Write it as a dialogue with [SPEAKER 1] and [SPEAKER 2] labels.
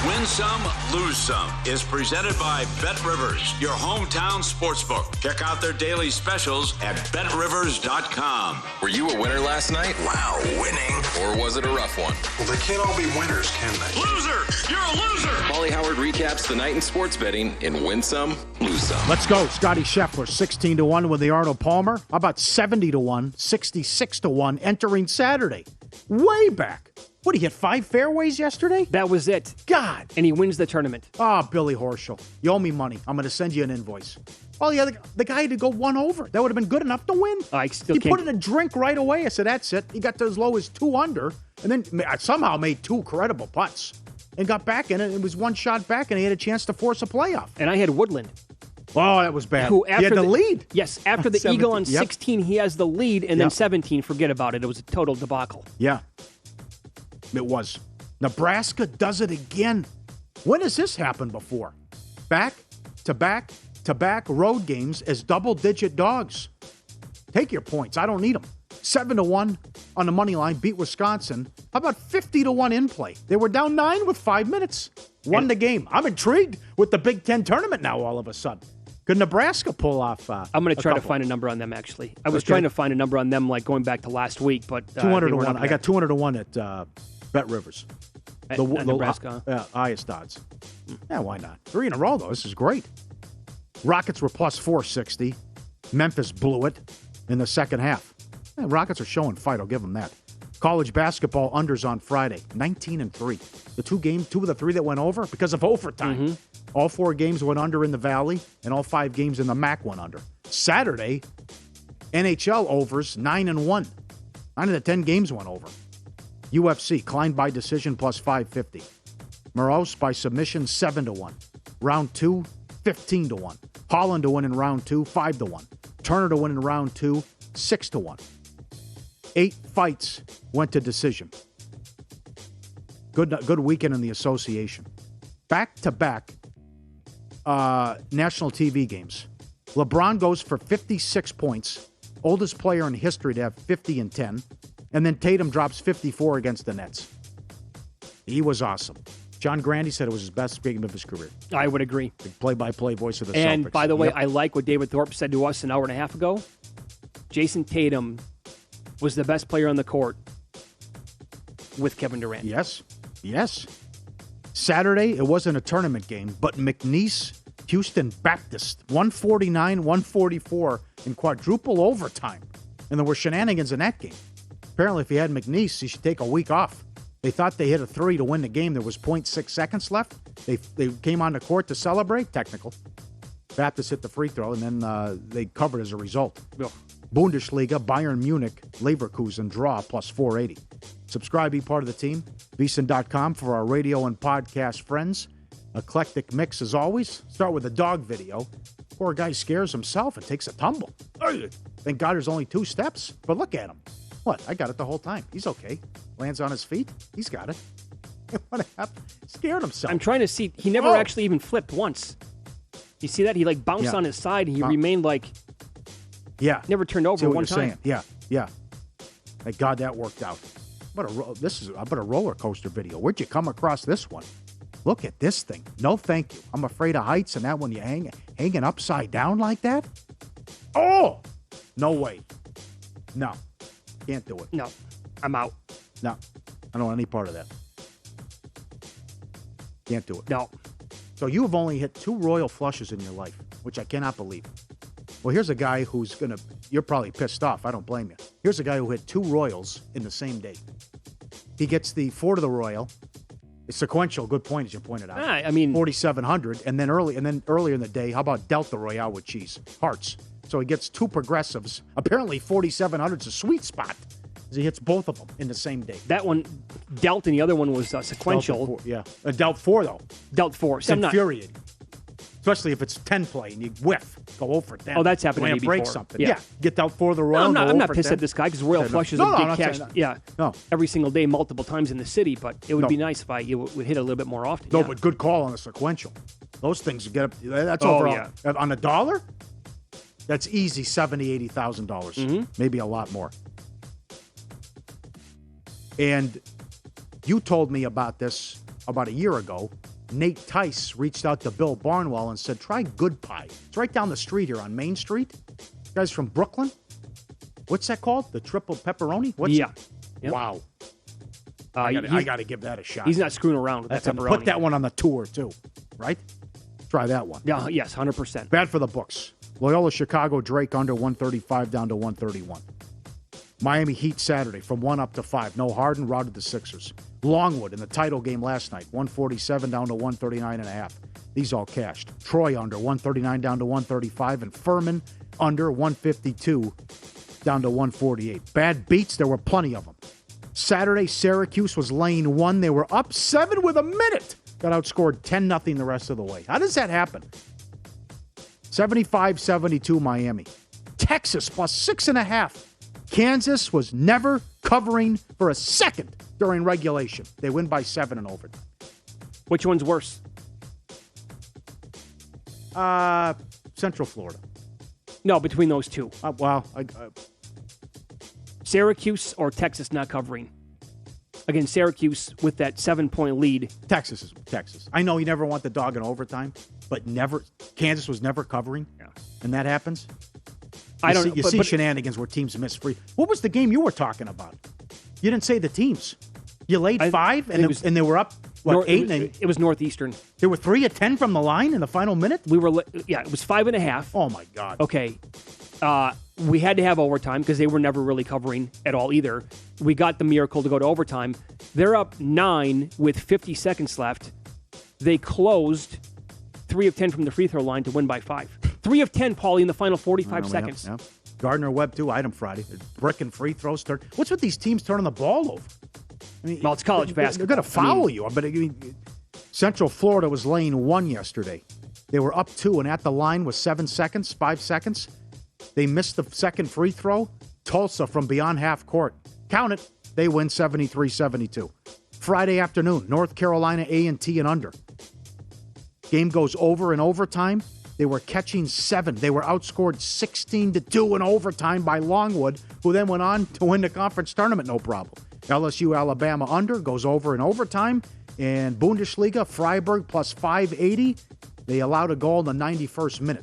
[SPEAKER 1] Win Some, Lose Some is presented by Bet Rivers, your hometown sportsbook. Check out their daily specials at betrivers.com.
[SPEAKER 2] Were you a winner last night?
[SPEAKER 3] Wow, winning.
[SPEAKER 2] Or was it a rough one?
[SPEAKER 3] Well, they can't all be winners, can they?
[SPEAKER 1] Loser! You're a loser!
[SPEAKER 2] Pauly Howard recaps the night in sports betting in Win Some, Lose Some.
[SPEAKER 4] Let's go. Scotty Scheffler, 16-1 with the Arnold Palmer. How about 70-1, 66-1 entering Saturday? Way back. What, he hit 5 fairways yesterday?
[SPEAKER 5] That was it.
[SPEAKER 4] God.
[SPEAKER 5] And he wins the tournament.
[SPEAKER 4] Ah, Billy Horschel. You owe me money. I'm going to send you an invoice. Oh, yeah, the guy had to go one over. That would have been good enough to win. He put in a drink right away. I said, that's it. He got to as low as 2 under, and then somehow made 2 credible putts and got back in it. It was 1 shot back, and he had a chance to force a playoff.
[SPEAKER 5] And I had Woodland.
[SPEAKER 4] Oh, that was bad.
[SPEAKER 5] Who,
[SPEAKER 4] he had the lead.
[SPEAKER 5] Yes, after the eagle on 16, he has the lead, and then 17, forget about it. It was a total debacle.
[SPEAKER 4] Yeah, it was. Nebraska does it again. When has this happened before? Back-to-back road games as double-digit dogs. Take your points. I don't need them. 7-1 on the money line, beat Wisconsin. How about 50-1 in play? They were down 9 with 5 minutes. Won the game. I'm intrigued with the Big Ten tournament now all of a sudden. Could Nebraska pull off
[SPEAKER 5] I'm going to try to find a number on them, actually. I was trying to find a number on them, like going back to last week, but
[SPEAKER 4] 200-1. I got 200-1 at Bet Rivers.
[SPEAKER 5] At Nebraska.
[SPEAKER 4] Highest odds. Yeah, why not? 3 in a row, though. This is great. Rockets were plus 460. Memphis blew it in the second half. Yeah, Rockets are showing fight. I'll give them that. College basketball unders on Friday, 19-3. The 2 of the 3 that went over because of overtime. Mm-hmm. All 4 games went under in the Valley, and all 5 games in the MAC went under. Saturday, NHL overs 9-1. 9 of the 10 games went over. UFC, Klein by decision plus 550. Morose by submission 7-1. Round 2, 15-1. Holland to win in round 2, 5-1. Turner to win in round 2, 6-1. 8 fights went to decision. Good weekend in the association. Back-to-back national TV games. LeBron goes for 56 points, oldest player in history to have 50 and 10, and then Tatum drops 54 against the Nets. He was awesome. John Grandy said it was his best game of his career.
[SPEAKER 5] I would agree.
[SPEAKER 4] The play-by-play voice of the Celtics.
[SPEAKER 5] And by the way, I like what David Thorpe said to us an hour and a half ago. Jason Tatum was the best player on the court with Kevin Durant.
[SPEAKER 4] Yes. Saturday, it wasn't a tournament game, but McNeese, Houston Baptist, 149-144 in quadruple overtime. And there were shenanigans in that game. Apparently, if you had McNeese, you should take a week off. They thought they hit a 3 to win the game. There was 0.6 seconds left. They came on the court to celebrate. Technical. Baptist hit the free throw, and then they covered as a result.
[SPEAKER 5] Ugh.
[SPEAKER 4] Bundesliga, Bayern Munich, Leverkusen draw plus 480. Subscribe, be part of the team. Beeson.com for our radio and podcast friends. Eclectic mix as always. Start with a dog video. Poor guy scares himself and takes a tumble. Thank God there's only 2 steps. But look at him. What? I got it the whole time. He's okay. Lands on his feet. He's got it. What happened? Scared himself.
[SPEAKER 5] I'm trying to see. He never actually even flipped once. You see that? He bounced on his side. And he remained never turned over one time.
[SPEAKER 4] Saying. Yeah. Thank God that worked out. This is about a roller coaster video. Where'd you come across this one? Look at this thing. No, thank you. I'm afraid of heights, and that one you hanging upside down like that? Oh! No way. No. Can't do it.
[SPEAKER 5] No. I'm out.
[SPEAKER 4] No. I don't want any part of that. Can't do it.
[SPEAKER 5] No.
[SPEAKER 4] So you have only hit 2 royal flushes in your life, which I cannot believe. Well, here's a guy who's going to... You're probably pissed off. I don't blame you. Here's a guy who hit 2 royals in the same day. He gets the 4 to the royal. It's sequential. Good point, as you pointed out.
[SPEAKER 5] I mean...
[SPEAKER 4] 4,700. And then earlier in the day, how about Delta Royale with cheese? Hearts. So he gets 2 progressives. Apparently, 4,700 is a sweet spot. He hits both of them in the same day.
[SPEAKER 5] That one dealt, and the other one was sequential.
[SPEAKER 4] Dealt 4, though.
[SPEAKER 5] Dealt 4.
[SPEAKER 4] It's infuriating. Especially if it's 10 play and you whiff, go 0 for 10.
[SPEAKER 5] Oh, that's happened to me before.
[SPEAKER 4] Break something. Yeah. Get dealt 4 the royal.
[SPEAKER 5] No, I'm not pissed at this guy because royal flushes are big cash.
[SPEAKER 4] No.
[SPEAKER 5] Every single day, multiple times in the city. But it would be nice if you would hit a little bit more often.
[SPEAKER 4] No, but good call on the sequential. Those things get up. That's overall on $1. That's easy $70,000, $80,000, maybe a lot more. And you told me about this about a year ago Nate Tice reached out to Bill Barnwell and said, try Good Pie. It's right down the street here on Main Street. You guys from Brooklyn? What's that called? The triple pepperoni?
[SPEAKER 5] Yep.
[SPEAKER 4] Wow. I got to give that a shot.
[SPEAKER 5] He's not screwing around with that pepperoni.
[SPEAKER 4] Put that one on the tour, too. Right? Try that one.
[SPEAKER 5] Yeah, yes, 100%.
[SPEAKER 4] Bad for the books. Loyola Chicago Drake under 135 down to 131. Miami Heat Saturday from 1 up to 5. No Harden, routed the Sixers. Longwood in the title game last night, 147 down to 139.5. These all cashed. Troy under 139 down to 135, and Furman under 152 down to 148. Bad beats, there were plenty of them. Saturday, Syracuse was lane 1. They were up 7 with a minute. Got outscored 10-0 the rest of the way. How does that happen? 75-72 Miami. Texas plus 6.5. Kansas was never covering for a second during regulation. They win by 7 in overtime.
[SPEAKER 5] Which one's worse?
[SPEAKER 4] Central Florida.
[SPEAKER 5] No, between those two. Syracuse or Texas not covering? Again, Syracuse with that 7-point lead.
[SPEAKER 4] Texas is Texas. I know you never want the dog in overtime, but Kansas was never covering. Yeah. And that happens. You see shenanigans where teams miss free. What was the game you were talking about? You didn't say the teams. You laid 5 and they were up 8.
[SPEAKER 5] It was Northeastern.
[SPEAKER 4] They were 3 of 10 from the line in the final minute.
[SPEAKER 5] It was 5.5.
[SPEAKER 4] Oh my God.
[SPEAKER 5] Okay, we had to have overtime because they were never really covering at all either. We got the miracle to go to overtime. They're up 9 with 50 seconds left. They closed 3 of 10 from the free throw line to win by 5. 3 of 10, Pauly, in the final 45 seconds.
[SPEAKER 4] Yeah. Gardner-Webb, too, item Friday. Brick and free throws. What's with these teams turning the ball over? I mean,
[SPEAKER 5] well, it's college basketball.
[SPEAKER 4] They're going to foul you. But Central Florida was lane 1 yesterday. They were up 2, and at the line was 5 seconds. They missed the second free throw. Tulsa from beyond half court. Count it. They win 73-72. Friday afternoon, North Carolina A&T and under. Game goes over in overtime. They were catching 7. They were outscored 16-2 in overtime by Longwood, who then went on to win the conference tournament, no problem. LSU Alabama under goes over in overtime. And Bundesliga, Freiburg plus 580. They allowed a goal in the 91st minute.